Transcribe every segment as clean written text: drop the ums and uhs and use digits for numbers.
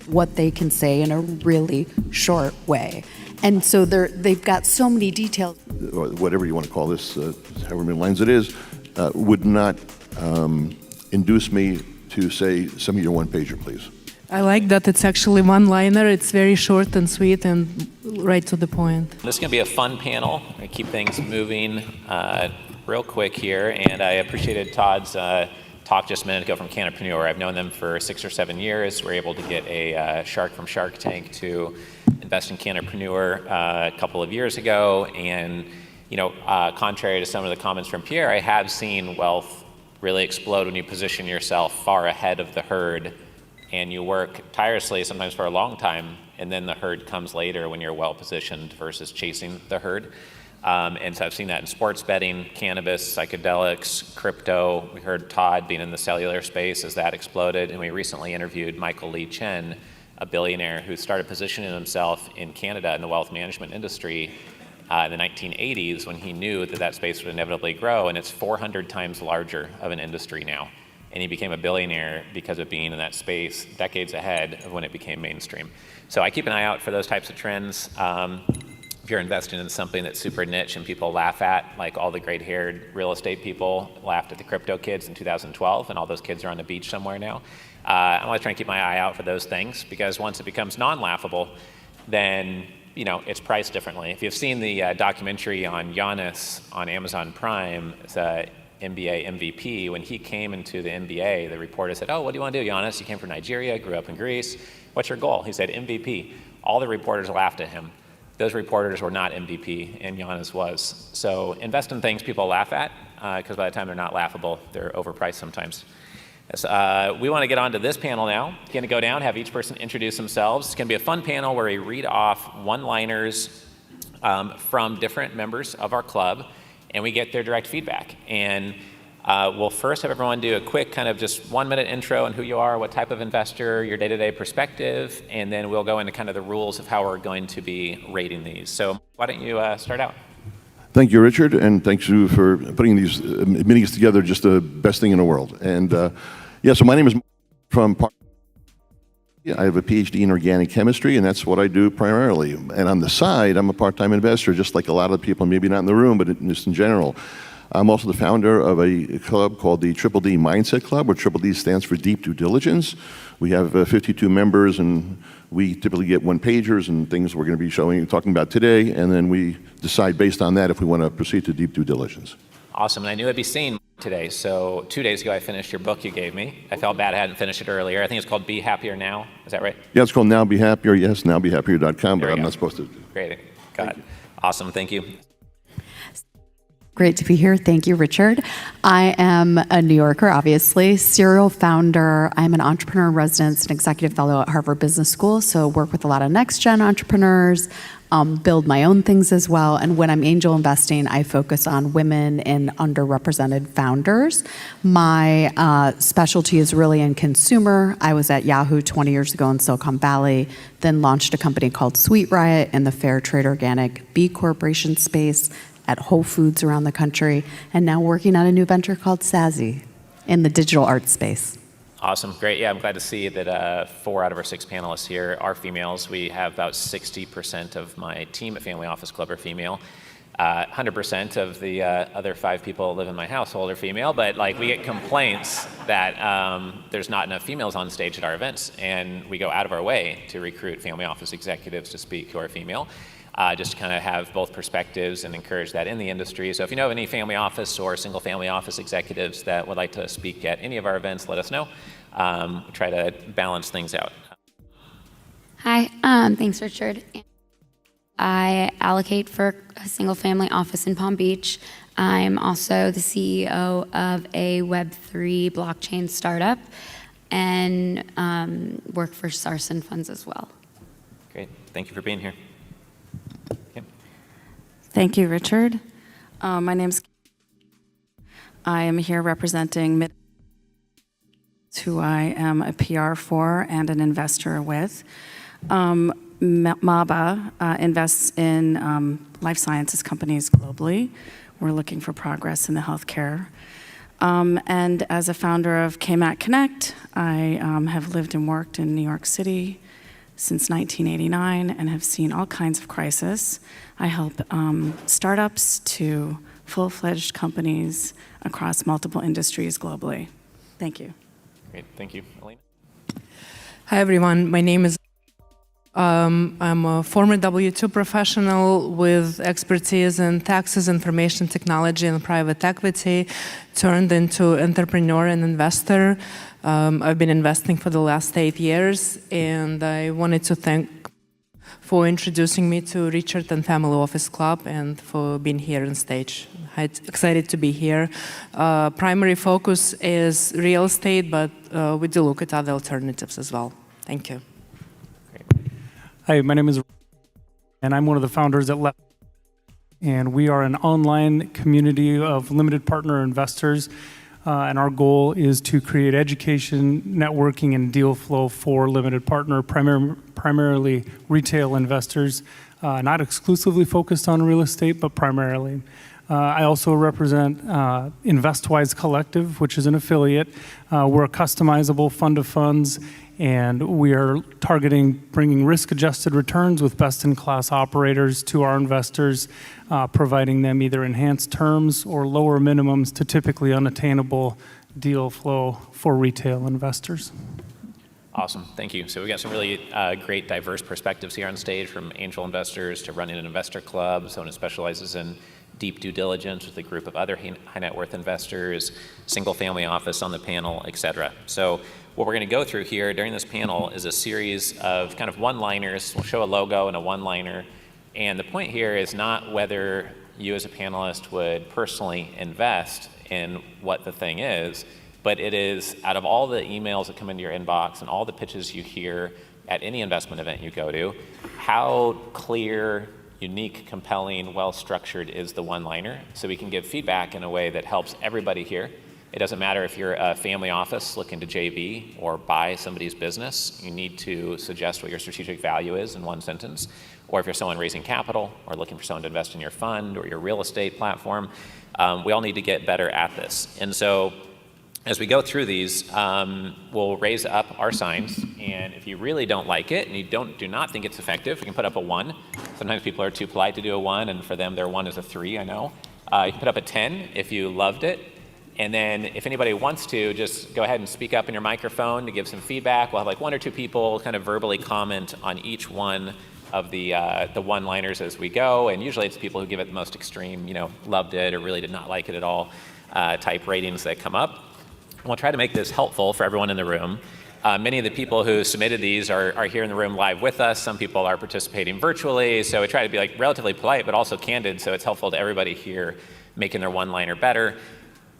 what they can say in a really short way. And so they've got so many details. Or whatever you want to call this, however many lines it is, would not induce me to say, some of your one-pager, please. I like that it's actually one-liner. It's very short and sweet and right to the point. This is going to be a fun panel. I'm going to keep things moving real quick here. And I appreciated Todd's talk just a minute ago from Canopreneur. I've known them for 6 or 7 years. We're able to get a shark from Shark Tank to invest in Canopreneur a couple of years ago. And, you know, contrary to some of the comments from Pierre, I have seen wealth really explode when you position yourself far ahead of the herd and you work tirelessly, sometimes for a long time, and then the herd comes later when you're well positioned versus chasing the herd. And so I've seen that in sports betting, cannabis, psychedelics, crypto. We heard Todd being in the cellular space as that exploded. And we recently interviewed Michael Lee Chen, a billionaire who started positioning himself in Canada in the wealth management industry in the 1980s when he knew that that space would inevitably grow. And it's 400 times larger of an industry now. And he became a billionaire because of being in that space decades ahead of when it became mainstream. So I keep an eye out for those types of trends. If you're investing in something that's super niche and people laugh at, like all the gray-haired real estate people laughed at the crypto kids in 2012, and all those kids are on the beach somewhere now. I'm always trying to keep my eye out for those things, because once it becomes non-laughable, then it's priced differently. If you've seen the documentary on Giannis on Amazon Prime, it's NBA MVP. When he came into the NBA, the reporter said, "Oh, what do you want to do, Giannis? You came from Nigeria, grew up in Greece. What's your goal?" He said, "MVP." All the reporters laughed at him. Those reporters were not MVP, and Giannis was. So invest in things people laugh at, because by the time they're not laughable, they're overpriced sometimes. We want to get on to this panel now. Going to go down, have each person introduce themselves. It's going to be a fun panel where we read off one-liners from different members of our club, and we get their direct feedback. And we'll first have everyone do a quick kind of just 1-minute intro on who you are, what type of investor, your day-to-day perspective, and then we'll go into kind of the rules of how we're going to be rating these. So why don't you start out? Thank you, Richard, and thanks you for putting these meetings together, just the best thing in the world. And so my name is from I have a PhD in organic chemistry, and that's what I do primarily. And on the side, I'm a part-time investor, just like a lot of people, maybe not in the room, but just in general. I'm also the founder of a club called the Triple D Mindset Club, where Triple D stands for Deep Due Diligence. We have 52 members, and we typically get one-pagers and things we're going to be talking about today, and then we decide based on that if we want to proceed to deep due diligence. Awesome, and I knew I'd be seeing today. So 2 days ago, I finished your book you gave me. I felt bad I hadn't finished it earlier. I think it's called Be Happier Now. Is that right? Yeah, it's called Now Be Happier. Yes, nowbehappier.com, but I'm not supposed to. Great. Got it. Awesome. Thank you. Great to be here. Thank you, Richard. I am a New Yorker, obviously, serial founder. I'm an entrepreneur in residence and executive fellow at Harvard Business School, so work with a lot of next-gen entrepreneurs, build my own things as well. And when I'm angel investing, I focus on women and underrepresented founders. My specialty is really in consumer. I was at Yahoo 20 years ago in Silicon Valley, then launched a company called Sweet Riot in the fair trade organic B Corporation space, at Whole Foods around the country, and now working on a new venture called Sazzy in the digital art space. Awesome, great. Yeah, I'm glad to see that 4 out of our 6 panelists here are females. We have about 60% of my team at Family Office Club are female. 100% of the other 5 people who live in my household are female, but we get complaints that there's not enough females on stage at our events, and we go out of our way to recruit family office executives to speak who are female. Just to kind of have both perspectives and encourage that in the industry. So if you know of any family office or single family office executives that would like to speak at any of our events, let us know. Try to balance things out. Hi, thanks, Richard. I allocate for a single family office in Palm Beach. I'm also the CEO of a Web3 blockchain startup and work for Sarson Funds as well. Great, thank you for being here. Thank you, Richard. My name's I am here representing who I am a PR for and an investor with. MABA invests in life sciences companies globally. We're looking for progress in the healthcare. And as a founder of KMAT Connect, I have lived and worked in New York City since 1989 and have seen all kinds of crisis. I help startups to full-fledged companies across multiple industries globally. Thank you. Great, thank you. Elena? Hi, everyone. My name is I'm a former W-2 professional with expertise in taxes, information technology, and private equity, turned into entrepreneur and investor. I've been investing for the last 8 years, and I wanted to thank for introducing me to Richard and Family Office Club and for being here on stage. I'm excited to be here. Primary focus is real estate, but we do look at other alternatives as well. Thank you. Hi, my name is, and I'm one of the founders at Left. And we are an online community of limited partner investors. And our goal is to create education, networking, and deal flow for limited partner, primarily retail investors, not exclusively focused on real estate, but primarily. I also represent InvestWise Collective, which is an affiliate. We're a customizable fund of funds, and we are targeting bringing risk-adjusted returns with best-in-class operators to our investors, providing them either enhanced terms or lower minimums to typically unattainable deal flow for retail investors. Awesome, thank you. So we've got some really great diverse perspectives here on stage, from angel investors to running an investor club, someone who specializes in deep due diligence with a group of other high net worth investors, single family office on the panel, et cetera. So what we're going to go through here during this panel is a series of kind of one-liners. We'll show a logo and a one-liner. And the point here is not whether you as a panelist would personally invest in what the thing is, but it is, out of all the emails that come into your inbox and all the pitches you hear at any investment event you go to, how clear, unique, compelling, well-structured is the one-liner, so we can give feedback in a way that helps everybody here. It doesn't matter if you're a family office looking to JV or buy somebody's business. You need to suggest what your strategic value is in one sentence. Or if you're someone raising capital or looking for someone to invest in your fund or your real estate platform, we all need to get better at this. And so as we go through these, we'll raise up our signs, and if you really don't like it and you do not think it's effective, you can put up a 1. Sometimes people are too polite to do a 1, and for them their 1 is a 3, I know. You can put up a 10 if you loved it. And then if anybody wants to, just go ahead and speak up in your microphone to give some feedback. We'll have like 1 or 2 people kind of verbally comment on each one of the one-liners as we go. And usually it's people who give it the most extreme, loved it or really did not like it at all type ratings that come up. We'll try to make this helpful for everyone in the room. Many of the people who submitted these are here in the room live with us. Some people are participating virtually. So we try to be like relatively polite, but also candid. So it's helpful to everybody here making their one-liner better.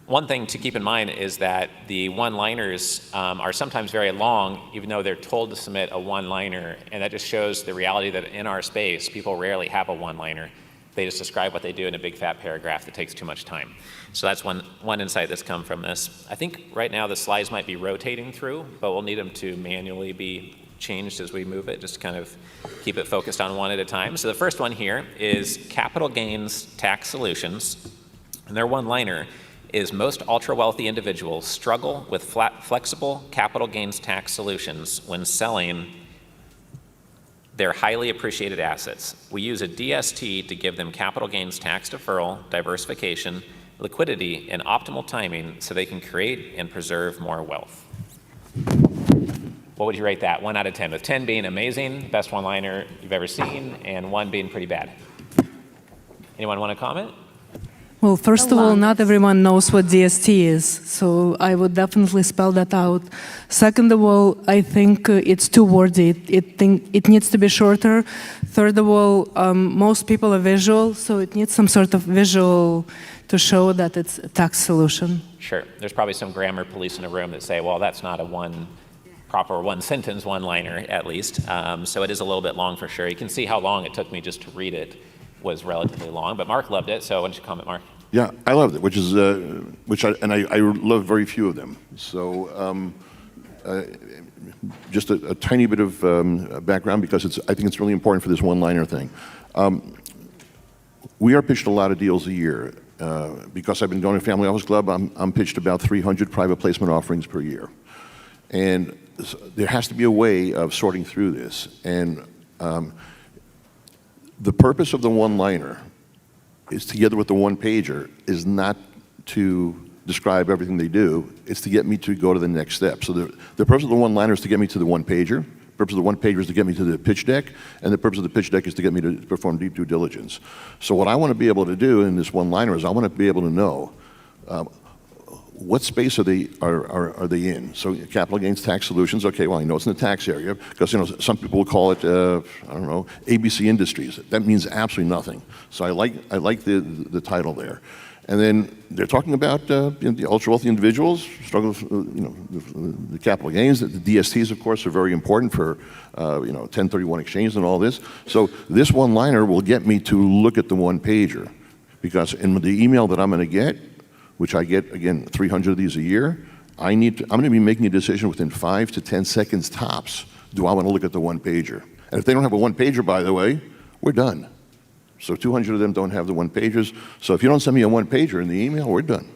One thing to keep in mind is that the one-liners are sometimes very long, even though they're told to submit a one-liner, and that just shows the reality that in our space, people rarely have a one-liner. They just describe what they do in a big fat paragraph that takes too much time. So that's one insight that's come from this. I think right now the slides might be rotating through, but we'll need them to manually be changed as we move it, just to kind of keep it focused on one at a time. So the first one here is capital gains tax solutions, and their one-liner is most ultra-wealthy individuals struggle with flexible capital gains tax solutions when selling their highly appreciated assets. We use a DST to give them capital gains tax deferral, diversification, liquidity, and optimal timing so they can create and preserve more wealth. What would you rate that? 1 out of 10, with 10 being amazing, best one-liner you've ever seen, and 1 being pretty bad. Anyone want to comment? Well, first of all, not everyone knows what DST is, so I would definitely spell that out. Second of all, I think it's too wordy. It needs to be shorter. Third of all, most people are visual, so it needs some sort of visual to show that it's a tax solution. Sure. There's probably some grammar police in the room that say, well, that's not a proper one-sentence one-liner, at least. So it is a little bit long for sure. You can see how long it took me just to read it was relatively long, but Mark loved it, so why don't you comment, Mark? Yeah, I loved it, I love very few of them. So just a tiny bit of background, because I think it's really important for this one-liner thing. We are pitched a lot of deals a year. Because I've been going to Family Office Club, I'm pitched about 300 private placement offerings per year. And there has to be a way of sorting through this. And the purpose of the one-liner is, together with the one-pager, is not to describe everything they do. It's to get me to go to the next step. So the purpose of the one-liner is to get me to the one-pager. The purpose of the one-pager is to get me to the pitch deck, and the purpose of the pitch deck is to get me to perform deep due diligence. So what I want to be able to do in this one-liner is I want to be able to know what space are they in? So capital gains tax solutions, okay, well, I know it's in the tax area, because some people will call it, I don't know, ABC Industries. That means absolutely nothing. So I like the title there. And then they're talking about the ultra-wealthy individuals, struggle with, the capital gains. The DSTs, of course, are very important for 1031 exchange and all this. So this one-liner will get me to look at the one-pager, because in the email that I'm going to get, which I get, again, 300 of these a year, I'm going to be making a decision within 5 to 10 seconds tops. Do I want to look at the one-pager? And if they don't have a one-pager, by the way, we're done. So 200 of them don't have the one-pagers. So if you don't send me a one-pager in the email, we're done.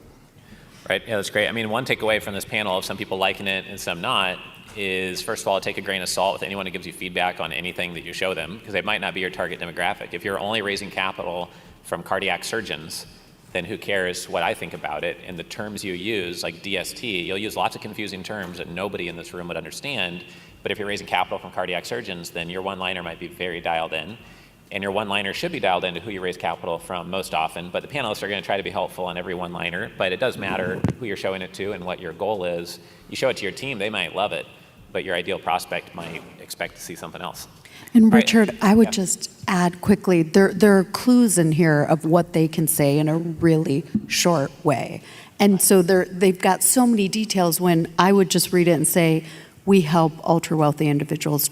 Right, yeah, that's great. I mean, one takeaway from this panel, of some people liking it and some not, is, first of all, take a grain of salt with anyone who gives you feedback on anything that you show them, because they might not be your target demographic. If you're only raising capital from cardiac surgeons, then who cares what I think about it? And the terms you use, like DST, you'll use lots of confusing terms that nobody in this room would understand. But if you're raising capital from cardiac surgeons, then your one-liner might be very dialed in. And your one-liner should be dialed into who you raise capital from most often. But the panelists are going to try to be helpful on every one-liner. But it does matter who you're showing it to and what your goal is. You show it to your team, they might love it. But your ideal prospect might expect to see something else. And Richard, I would just add quickly, there are clues in here of what they can say in a really short way. And so they've got so many details when I would just read it and say, we help ultra-wealthy individuals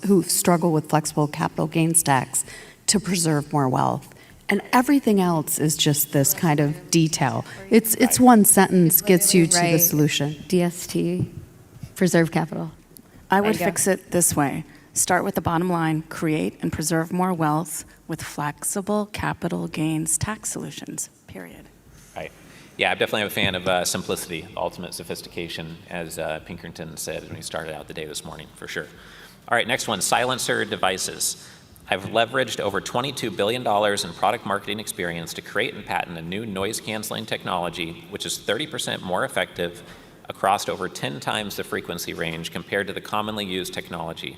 who struggle with flexible capital gains tax to preserve more wealth. And everything else is just this kind of detail. It's one sentence gets you to the solution. DST, preserve capital. I would fix it this way. Start with the bottom line, create and preserve more wealth with flexible capital gains tax solutions, period. Right. Yeah, I'm definitely a fan of simplicity, ultimate sophistication, as Pinkerton said when he started out the day this morning, for sure. All right, next one, silencer devices. I've leveraged over $22 billion in product marketing experience to create and patent a new noise-canceling technology, which is 30% more effective across over 10 times the frequency range compared to the commonly used technology.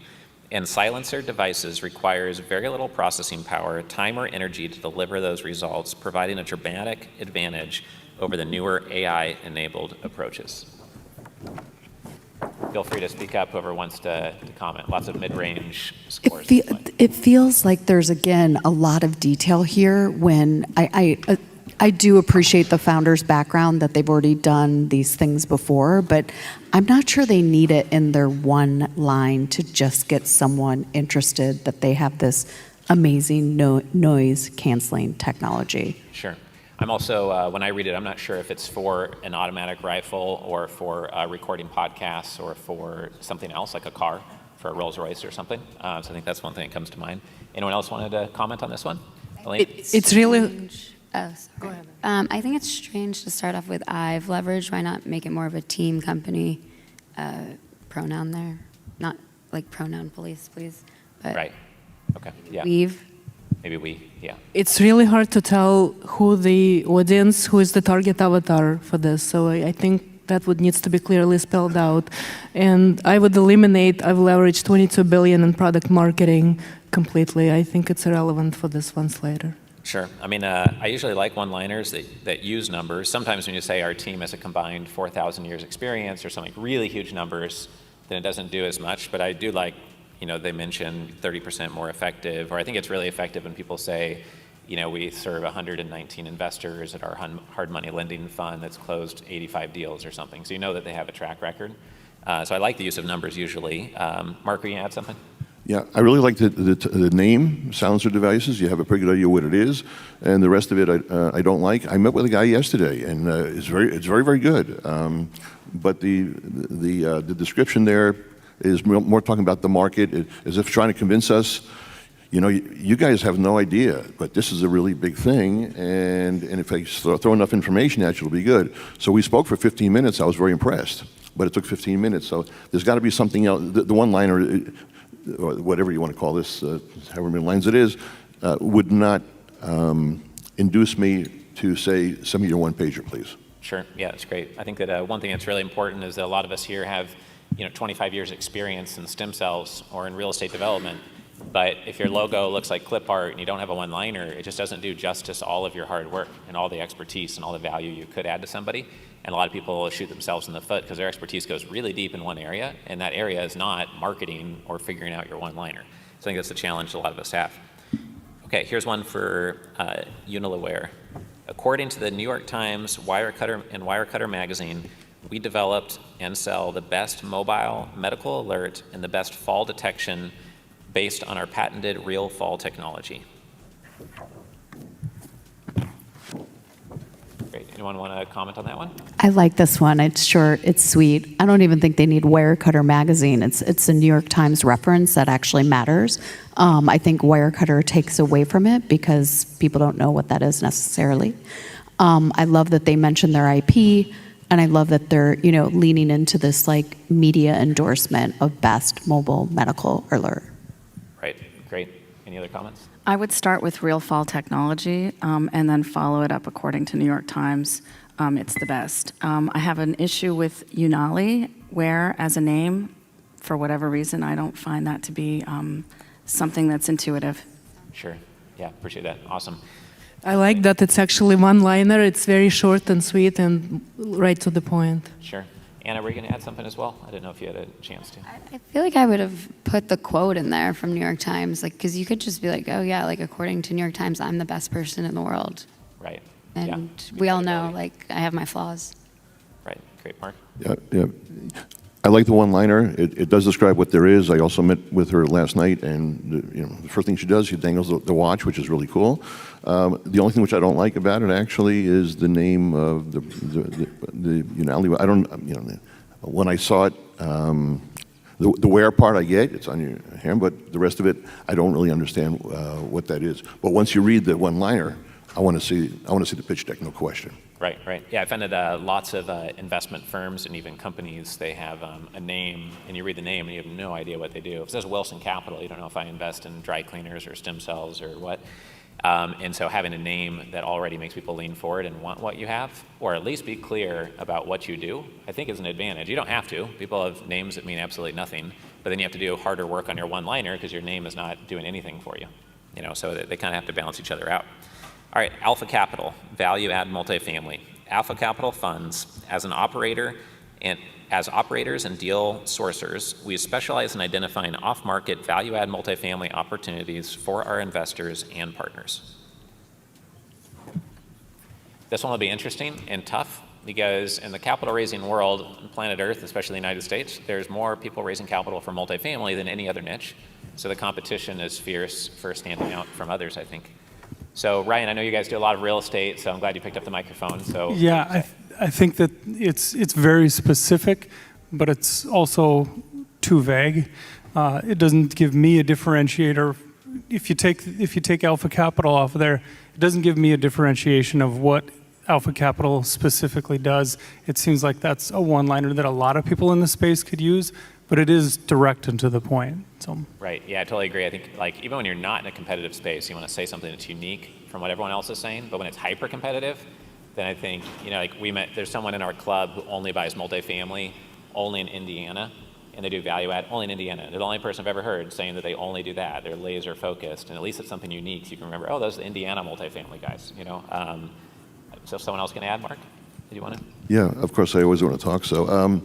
And silencer devices requires very little processing power, time, or energy to deliver those results, providing a dramatic advantage over the newer AI-enabled approaches. Feel free to speak up, whoever wants to comment. Lots of mid-range scores. It feels like there's, again, a lot of detail here when I do appreciate the founder's background, that they've already done these things before, but I'm not sure they need it in their one line to just get someone interested that they have this amazing noise canceling technology. Sure. I'm also, when I read it, I'm not sure if it's for an automatic rifle or for recording podcasts or for something else, like a car, for a Rolls Royce or something. So I think that's one thing that comes to mind. Anyone else wanted to comment on this one? Elaine? It's really... Oh, sorry. Go ahead. I think it's strange to start off with I've leveraged. Why not make it more of a team company pronoun there? Not like pronoun police, please. But right. Okay. Yeah. We've. Maybe we. Yeah. It's really hard to tell who the audience, who is the target avatar for this. So I think that would needs to be clearly spelled out. And I would eliminate, I've leveraged 22 billion in product marketing completely. I think it's irrelevant for this one later. Sure. I mean, I usually like one-liners that use numbers. Sometimes when you say our team has a combined 4,000 years experience or something, really huge numbers, then it doesn't do as much. But I do like, they mention 30% more effective, or I think it's really effective when people say, we serve 119 investors at our hard money lending fund that's closed 85 deals or something. So you know that they have a track record. So I like the use of numbers usually. Mark, were you add something? Yeah, I really like the name, silencer devices. You have a pretty good idea what it is, and the rest of it I don't like. I met with a guy yesterday, and it's very, very good. But the description there is more talking about the market, as if trying to convince us, you guys have no idea, but this is a really big thing, and if I throw enough information at you, it'll be good. So we spoke for 15 minutes. I was very impressed. but it took 15 minutes. So there's got to be something else. The one-liner, or whatever you want to call this, however many lines it is, would not induce me to say, send me your one-pager, please. Sure, yeah, that's great. I think that one thing that's really important is that a lot of us here have 25 years experience in stem cells or in real estate development. But if your logo looks like clip art and you don't have a one-liner, it just doesn't do justice to all of your hard work and all the expertise and all the value you could add to somebody. And a lot of people shoot themselves in the foot because their expertise goes really deep in one area, and that area is not marketing or figuring out your one-liner. So I think that's the challenge a lot of us have. Okay, here's one for Unilever. According to the New York Times, Wirecutter, and Wirecutter magazine, we developed and sell the best mobile medical alert and the best fall detection based on our patented real fall technology. Great. Anyone want to comment on that one? I like this one. It's short, it's sweet. I don't even think they need Wirecutter magazine. It's a New York Times reference that actually matters. I think Wirecutter takes away from it because people don't know what that is necessarily. I love that they mention their IP, and I love that they're leaning into this like media endorsement of best mobile medical alert. Right. Great. Any other comments? I would start with real fall technology and then follow it up according to New York Times. It's the best. I have an issue with Unali, where as a name, for whatever reason, I don't find that to be something that's intuitive. Sure. Yeah, appreciate that. Awesome. I like that it's actually one-liner. It's very short and sweet and right to the point. Sure. Anna, were you going to add something as well? I didn't know if you had a chance to. I feel like I would have put the quote in there from New York Times, like, because you could just be like, oh yeah, like according to New York Times, I'm the best person in the world. Right. And yeah. we all know, like, I have my flaws. Right. Great, Mark. Yeah. I like the one-liner. It does describe what there is. I also met with her last night, and the first thing she does, she dangles the watch, which is really cool. The only thing which I don't like about it actually is the name of the Unali. I don't. When I saw it, the wear part I get, it's on your hair, but the rest of it I don't really understand what that is. But once you read the one-liner, I want to see the pitch deck, no question. Right, right. Yeah, I found that lots of investment firms and even companies, they have a name, and you read the name and you have no idea what they do. If it says Wilson Capital, you don't know if I invest in dry cleaners or stem cells or what. And so having a name that already makes people lean forward and want what you have, or at least be clear about what you do, I think is an advantage. You don't have to. People have names that mean absolutely nothing, but then you have to do harder work on your one-liner because your name is not doing anything for you. So they kind of have to balance each other out. All right, Alpha Capital, value add multifamily. Alpha Capital funds, as an operator and as operators and deal sourcers, we specialize in identifying off-market value add multifamily opportunities for our investors and partners. This one will be interesting and tough because in the capital raising world, on planet Earth, especially the United States, there's more people raising capital for multifamily than any other niche. So the competition is fierce for standing out from others, I think. So Ryan, I know you guys do a lot of real estate, so I'm glad you picked up the microphone. So yeah, I think that it's very specific, but it's also too vague. It doesn't give me a differentiator. If you take Alpha Capital off of there, it doesn't give me a differentiation of what Alpha Capital specifically does. It seems like that's a one-liner that a lot of people in the space could use, but it is direct and to the point. So. Right. Yeah, I totally agree. I think like even when you're not in a competitive space, you want to say something that's unique from what everyone else is saying. But when it's hyper competitive, then I think there's someone in our club who only buys multifamily, only in Indiana, and they do value add only in Indiana. They're the only person I've ever heard saying that they only do that. They're laser focused, and at least it's something unique. So you can remember, oh, those are the Indiana multifamily guys. So someone else can add, Mark? Did you want to? Yeah, of course. I always want to talk. So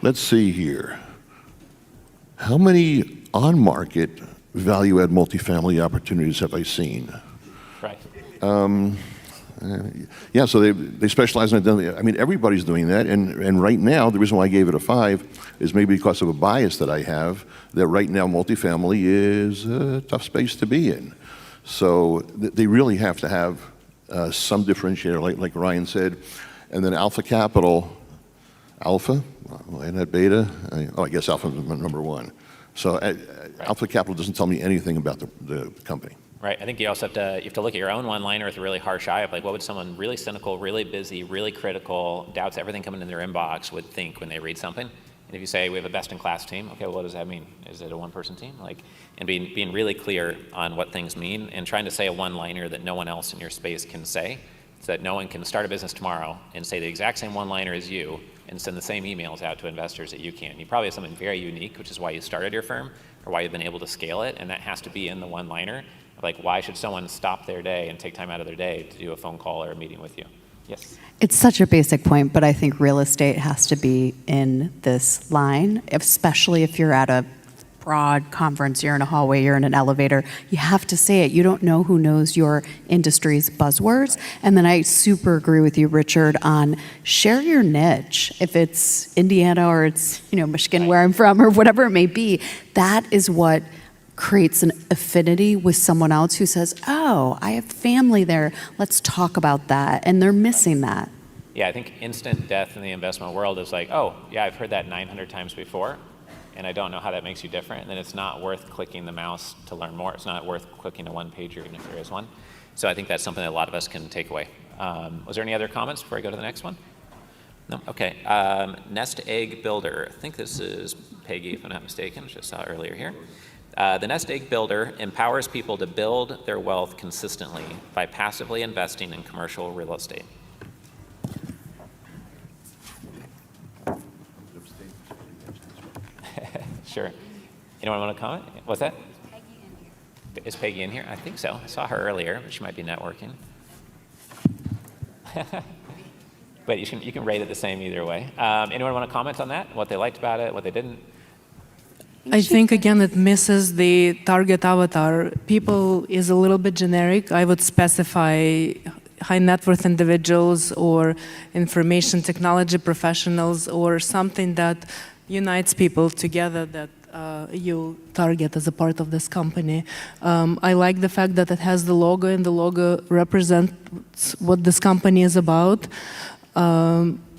let's see here. How many on-market value-add multifamily opportunities have I seen? Right. Yeah, so they specialize in identity. I mean, everybody's doing that, and right now, the reason why I gave it a 5 is maybe because of a bias that I have, that right now multifamily is a tough space to be in. So they really have to have some differentiator, like Ryan said. And then Alpha Capital, Alpha, and that Beta, I guess Alpha is number 1. So Alpha Capital doesn't tell me anything about the company. Right. I think you also you have to look at your own one-liner with a really harsh eye of like, what would someone really cynical, really busy, really critical, doubts everything coming in their inbox would think when they read something? And if you say we have a best-in-class team, okay, well, what does that mean? Is it a one-person team? Like, and being really clear on what things mean and trying to say a one-liner that no one else in your space can say, so that no one can start a business tomorrow and say the exact same one-liner as you and send the same emails out to investors that you can. You probably have something very unique, which is why you started your firm or why you've been able to scale it, and that has to be in the one-liner. Like, why should someone stop their day and take time out of their day to do a phone call or a meeting with you? Yes? It's such a basic point, but I think real estate has to be in this line, especially if you're at a broad conference, you're in a hallway, you're in an elevator, you have to say it. You don't know who knows your industry's buzzwords. And then I super agree with you, Richard, on share your niche. If it's Indiana or it's, Michigan, where I'm from, or whatever it may be, that is what creates an affinity with someone else who says, oh, I have family there, let's talk about that, and they're missing that. Yeah, I think instant death in the investment world is like, oh, yeah, I've heard that 900 times before, and I don't know how that makes you different, and then it's not worth clicking the mouse to learn more. It's not worth clicking a one-pager, even if there is one. So I think that's something that a lot of us can take away. Was there any other comments before I go to the next one? No? Okay. Nest egg builder. I think this is Peggy, if I'm not mistaken. Just saw it earlier here. The Nest Egg Builder empowers people to build their wealth consistently by passively investing in commercial real estate. Sure. Anyone want to comment? What's that? Is Peggy in here? I think so. I saw her earlier, but she might be networking. But you can rate it the same either way. Anyone want to comment on that? What they liked about it, what they didn't? I think, again, it misses the target avatar. People is a little bit generic. I would specify high net worth individuals or information technology professionals or something that unites people together that you target as a part of this company. I like the fact that it has the logo, and the logo represents what this company is about.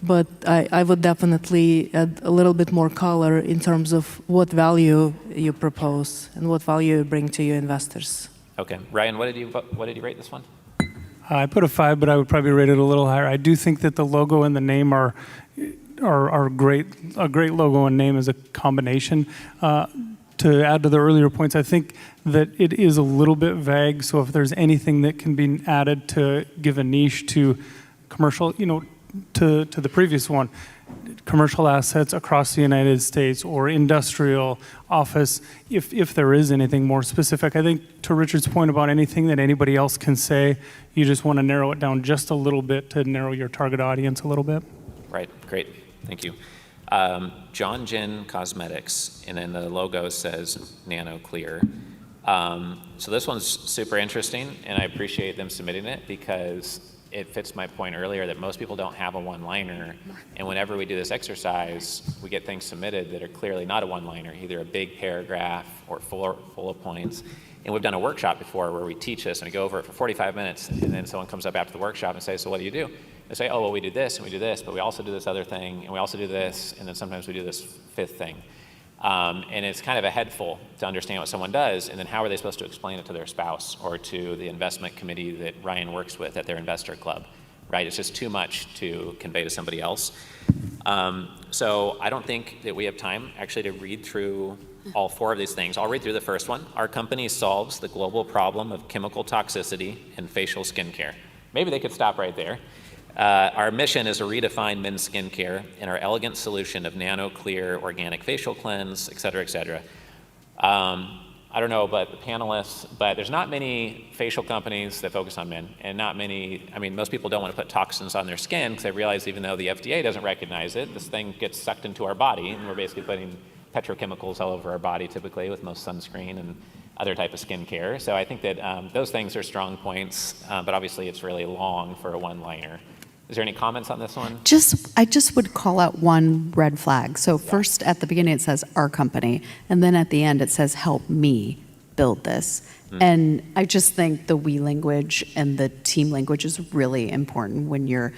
But I would definitely add a little bit more color in terms of what value you propose and what value you bring to your investors. Okay, Ryan, what did you rate this one? I put a 5, but I would probably rate it a little higher. I do think that the logo and the name are great. A great logo and name is a combination. To add to the earlier points, I think that it is a little bit vague. So if there's anything that can be added to give a niche to commercial, to the previous one, commercial assets across the United States or industrial office, if there is anything more specific. I think to Richard's point about anything that anybody else can say, you just want to narrow it down just a little bit to narrow your target audience a little bit. Right, great, thank you. John Gin Cosmetics, and then the logo says Nano Clear. So this one's super interesting, and I appreciate them submitting it because it fits my point earlier that most people don't have a one-liner, and whenever we do this exercise, we get things submitted that are clearly not a one-liner, either a big paragraph or full of points. And we've done a workshop before where we teach this and we go over it for 45 minutes, and then someone comes up after the workshop and says, so what do you do? They say, oh, well, we do this and we do this, but we also do this other thing, and we also do this, and then sometimes we do this fifth thing. And it's kind of a headful to understand what someone does, and then how are they supposed to explain it to their spouse or to the investment committee that Ryan works with at their investor club, right? It's just too much to convey to somebody else. So I don't think that we have time actually to read through all 4 of these things. I'll read through the first one. Our company solves the global problem of chemical toxicity in facial skincare. Maybe they could stop right there. Our mission is to redefine men's skincare in our elegant solution of nano clear organic facial cleanse, et cetera, et cetera. I don't know about the panelists, but there's not many facial companies that focus on men, and not many, most people don't want to put toxins on their skin because they realize even though the FDA doesn't recognize it, this thing gets sucked into our body, and we're basically putting petrochemicals all over our body typically with most sunscreen and other type of skincare. So I think that those things are strong points, but obviously it's really long for a one-liner. Is there any comments on this one? I just would call out one red flag. So first at the beginning it says our company, and then at the end it says help me build this. And I just think the we language and the team language is really important when you're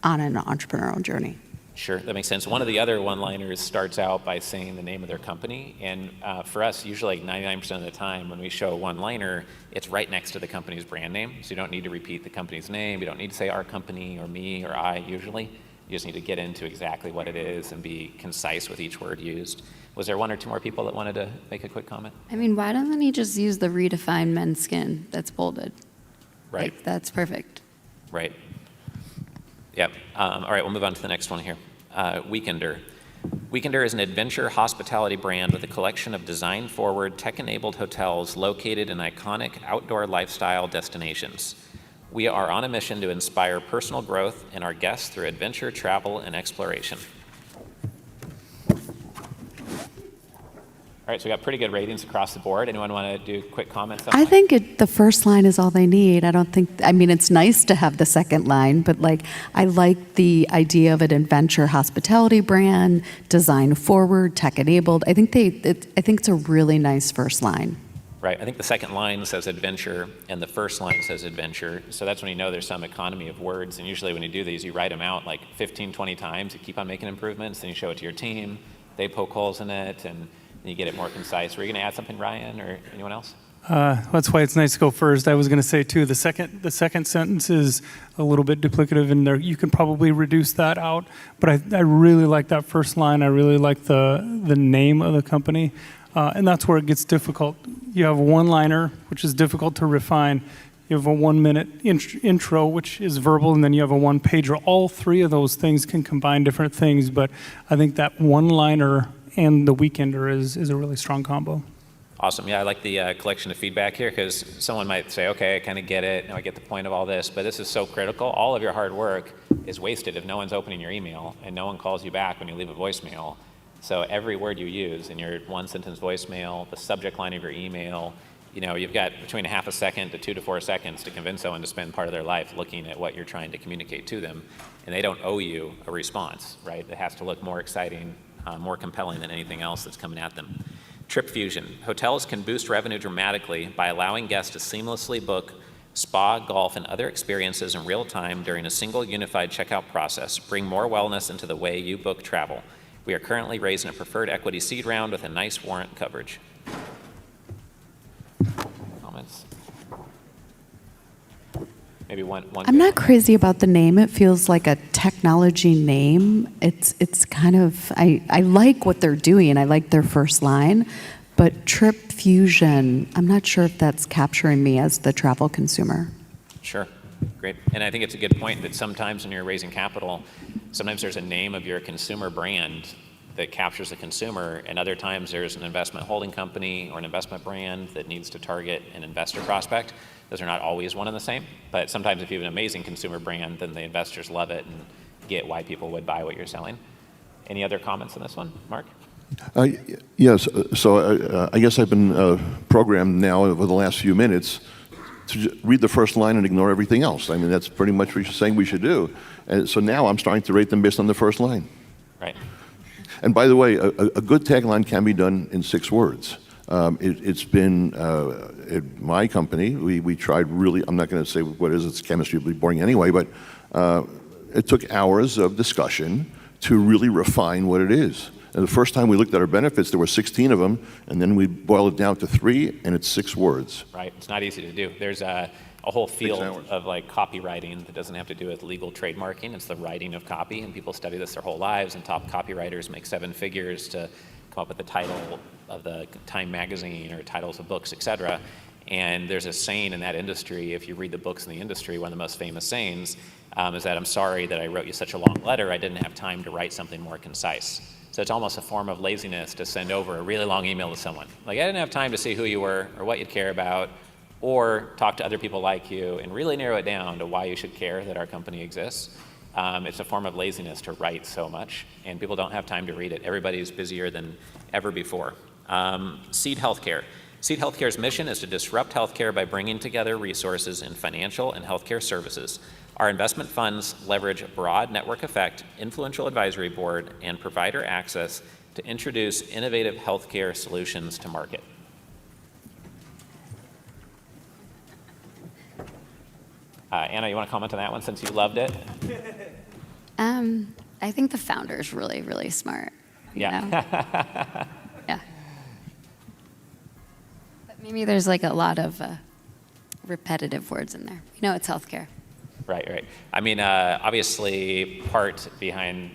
on an entrepreneurial journey. Sure, that makes sense. One of the other one-liners starts out by saying the name of their company, and for us, usually like 99% of the time when we show a one-liner, it's right next to the company's brand name, so you don't need to repeat the company's name, you don't need to say our company or me or I usually. You just need to get into exactly what it is and be concise with each word used. Was there one or two more people that wanted to make a quick comment? I mean, why doesn't he just use the redefine men's skin that's bolded? Right. Like, that's perfect. Right. Yep. All right, we'll move on to the next one here. Weekender. Weekender is an adventure hospitality brand with a collection of design-forward, tech-enabled hotels located in iconic outdoor lifestyle destinations. We are on a mission to inspire personal growth in our guests through adventure, travel, and exploration. All right, so we got pretty good ratings across the board. Anyone want to do quick comments on I that? think the first line is all they need. I mean, it's nice to have the second line, but like, I like the idea of an adventure hospitality brand, design forward, tech enabled. I think it's a really nice first line. Right, I think the second line says adventure and the first line says adventure. So that's when you know there's some economy of words. And usually when you do these, you write them out like 15, 20 times. You keep on making improvements, then you show it to your team. They poke holes in it, and you get it more concise. Were you going to add something, Ryan, or anyone else? That's why it's nice to go first. I was going to say too, the second sentence is a little bit duplicative in there. You can probably reduce that out, but I really like that first line. I really like the name of the company, and that's where it gets difficult. You have a one-liner, which is difficult to refine. You have a 1-minute intro, which is verbal, and then you have a one-pager. All three of those things can combine different things, but I think that one-liner and the Weekender is a really strong combo. Awesome. Yeah, I like the collection of feedback here, because someone might say, okay, I kind of get it. Now I get the point of all this, but this is so critical. All of your hard work is wasted if no one's opening your email and no one calls you back when you leave a voicemail. So every word you use in your one-sentence voicemail, the subject line of your email, you know, you've got between a half a second to 2 to 4 seconds to convince someone to spend part of their life looking at what you're trying to communicate to them, and they don't owe you a response, right? It has to look more exciting, more compelling than anything else that's coming at them. Trip Fusion. Hotels can boost revenue dramatically by allowing guests to seamlessly book spa, golf, and other experiences in real time during a single unified checkout process. Bring more wellness into the way you book travel. We are currently raising a preferred equity seed round with a nice warrant coverage. Comments? Maybe one. I'm not crazy about the name. It feels like a technology name. It's kind of, I like what they're doing. I like their first line, but Trip Fusion, I'm not sure if that's capturing me as the travel consumer. Sure, great. And I think it's a good point that sometimes when you're raising capital, sometimes there's a name of your consumer brand that captures the consumer, and other times there's an investment holding company or an investment brand that needs to target an investor prospect. Those are not always one and the same, but sometimes if you have an amazing consumer brand, then the investors love it and get why people would buy what you're selling. Any other comments on this one, Mark? Yes, so I guess I've been programmed now over the last few minutes to read the first line and ignore everything else. I mean, that's pretty much what you're saying we should do. And so now I'm starting to rate them based on the first line. Right. And by the way, a good tagline can be done in 6 words. It's been, at my company, we tried really, I'm not going to say what it is, it's chemistry, it'll be boring anyway, but it took hours of discussion to really refine what it is. And the first time we looked at our benefits, there were 16 of them, and then we boiled it down to 3, and it's 6 words. Right, it's not easy to do. There's a whole field of like copywriting that doesn't have to do with legal trademarking. It's the writing of copy, and people study this their whole lives, and top copywriters make 7 figures to come up with the title of the Time magazine or titles of books, etc. And there's a saying in that industry, if you read the books in the industry, one of the most famous sayings is that I'm sorry that I wrote you such a long letter, I didn't have time to write something more concise. So it's almost a form of laziness to send over a really long email to someone. Like, I didn't have time to see who you were or what you'd care about, or talk to other people like you and really narrow it down to why you should care that our company exists. It's a form of laziness to write so much, and people don't have time to read it. Everybody's busier than ever before. Seed Healthcare. Seed Healthcare's mission is to disrupt healthcare by bringing together resources in financial and healthcare services. Our investment funds leverage a broad network effect, influential advisory board, and provider access to introduce innovative healthcare solutions to market. Anna, you want to comment on that one since you loved it? I think the founder is really, really smart. you Yeah. know? Yeah. But maybe there's like a lot of repetitive words in there. We know it's healthcare. Right. I mean, obviously, part behind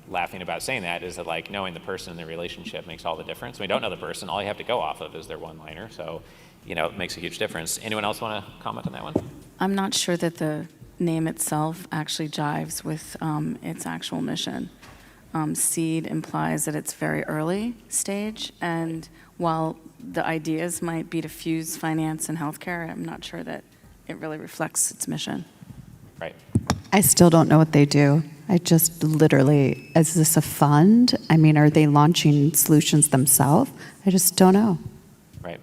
laughing about saying that is that, like, knowing the person and the relationship makes all the difference. When we don't know the person, all you have to go off of is their one-liner. So, it makes a huge difference. Anyone else want to comment on that one? I'm not sure that the name itself actually jives with its actual mission. Seed implies that it's very early stage, and while the ideas might be to fuse finance and healthcare, I'm not sure that it really reflects its mission. Right. I still don't know what they do. I just literally, is this a fund? I mean, are they launching solutions themselves? I just don't know. Right.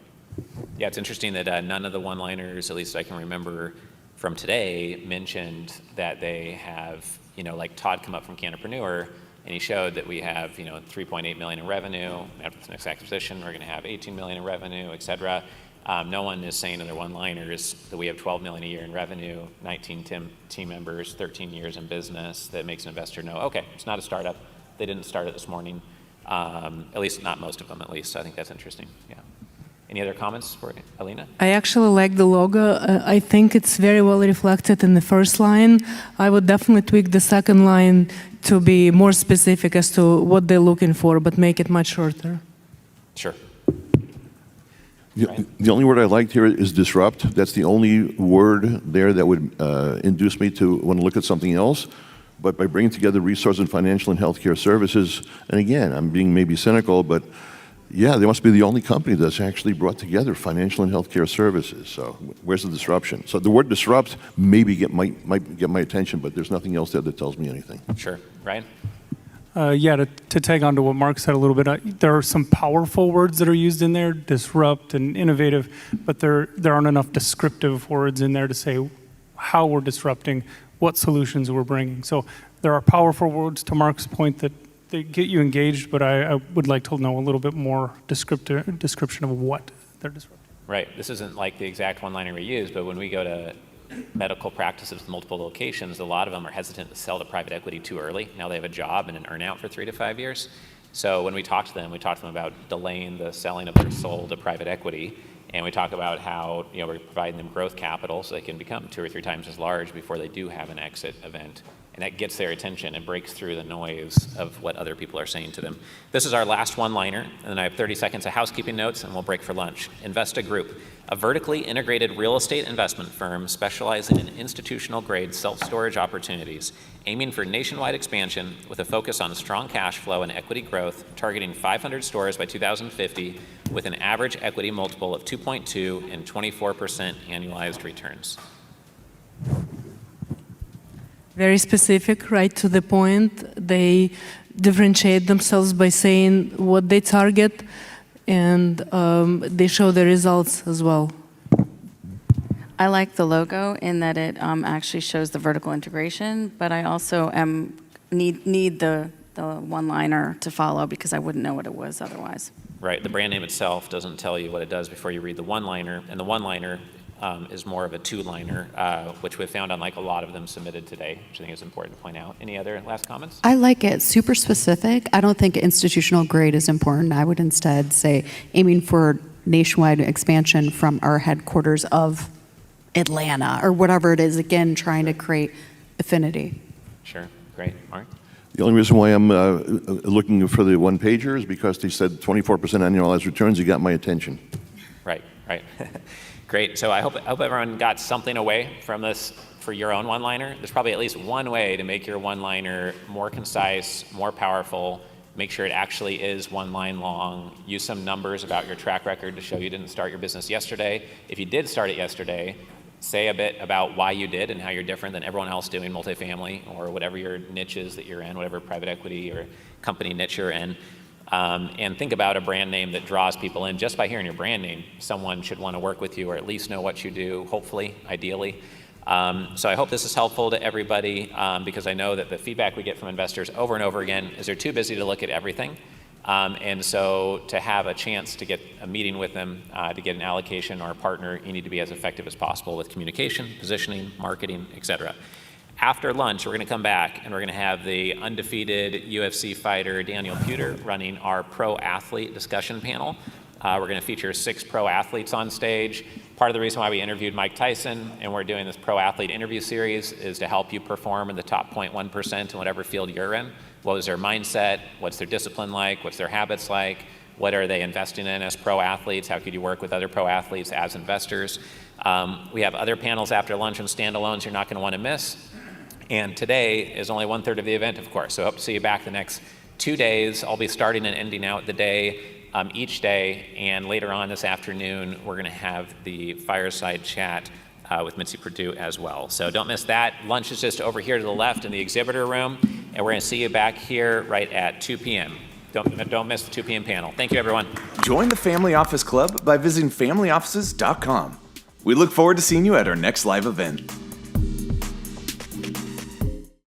Yeah, it's interesting that none of the one-liners, at least I can remember from today, mentioned that they have, like Todd come up from Canterpreneur, and he showed that we have, $3.8 million in revenue. After this next acquisition, we're going to have $18 million in revenue, et cetera. No one is saying in their one-liners that we have $12 million a year in revenue, 19 team members, 13 years in business. That makes an investor know, okay, it's not a startup. They didn't start it this morning. At least not most of them, at least. So I think that's interesting. Yeah. Any other comments for Alina? I actually like the logo. I think it's very well reflected in the first line. I would definitely tweak the second line to be more specific as to what they're looking for, but make it much shorter. Sure. The only word I liked here is disrupt. That's the only word there that would induce me to want to look at something else. But by bringing together resource and financial and healthcare services, and again, I'm being maybe cynical, but yeah, they must be the only company that's actually brought together financial and healthcare services. So where's the disruption? So the word disrupt maybe might get my attention, but there's nothing else there that tells me anything. Sure. Ryan? To tag on to what Mark said a little bit, there are some powerful words that are used in there, disrupt and innovative, but there aren't enough descriptive words in there to say how we're disrupting, what solutions we're bringing. So there are powerful words, to Mark's point, that they get you engaged, but I would like to know a little bit more description of what they're disrupting. Right. This isn't like the exact one-liner we use, but when we go to medical practices with multiple locations, a lot of them are hesitant to sell to private equity too early. Now they have a job and an earn-out for 3 to 5 years. So when we talk to them about delaying the selling of their soul to private equity, and we talk about how we're providing them growth capital so they can become 2 or 3 times as large before they do have an exit event. And that gets their attention and breaks through the noise of what other people are saying to them. This is our last one-liner, and then I have 30 seconds of housekeeping notes, and we'll break for lunch. Investa Group, a vertically integrated real estate investment firm specializing in institutional-grade self-storage opportunities, aiming for nationwide expansion with a focus on strong cash flow and equity growth, targeting 500 stores by 2050 with an average equity multiple of 2.2 and 24% annualized returns. Very specific, right to the point. They differentiate themselves by saying what they target, and they show the results as well. I like the logo in that it actually shows the vertical integration, but I also need the one-liner to follow because I wouldn't know what it was otherwise. Right, the brand name itself doesn't tell you what it does before you read the one-liner, and the one-liner is more of a two-liner, which we've found on like a lot of them submitted today, which I think is important to point out. Any other last comments? I like it. Super specific. I don't think institutional grade is important. I would instead say aiming for nationwide expansion from our headquarters of Atlanta or whatever it is. Again, trying to create affinity. Sure. Great. Mark? The only reason why I'm looking for the one-pager is because they said 24% annualized returns. You got my attention. Right. Great. So I hope everyone got something away from this for your own one-liner. There's probably at least one way to make your one-liner more concise, more powerful. Make sure it actually is one line long. Use some numbers about your track record to show you didn't start your business yesterday. If you did start it yesterday, say a bit about why you did and how you're different than everyone else doing multifamily or whatever your niche is that you're in, whatever private equity or company niche you're in. And think about a brand name that draws people in. Just by hearing your brand name, someone should want to work with you or at least know what you do, hopefully, ideally. So I hope this is helpful to everybody because I know that the feedback we get from investors over and over again is they're too busy to look at everything. And so to have a chance to get a meeting with them, to get an allocation or a partner, you need to be as effective as possible with communication, positioning, marketing, et cetera. After lunch, we're going to come back and we're going to have the undefeated UFC fighter Daniel Puder running our pro athlete discussion panel. We're going to feature 6 pro athletes on stage. Part of the reason why we interviewed Mike Tyson and we're doing this pro athlete interview series is to help you perform in the top 0.1% in whatever field you're in. What was their mindset? What's their discipline like? What's their habits like? What are they investing in as pro athletes? How could you work with other pro athletes as investors? We have other panels after lunch and standalones you're not going to want to miss. And today is only 1/3 of the event, of course. So hope to see you back the next 2 days. I'll be starting and ending out the day each day. And later on this afternoon, we're going to have the fireside chat with Mitzi Perdue as well. So don't miss that. Lunch is just over here to the left in the exhibitor room. And we're going to see you back here right at 2 p.m. Don't miss the 2 p.m. panel. Thank you, everyone. Join the Family Office Club by visiting familyoffices.com. We look forward to seeing you at our next live event.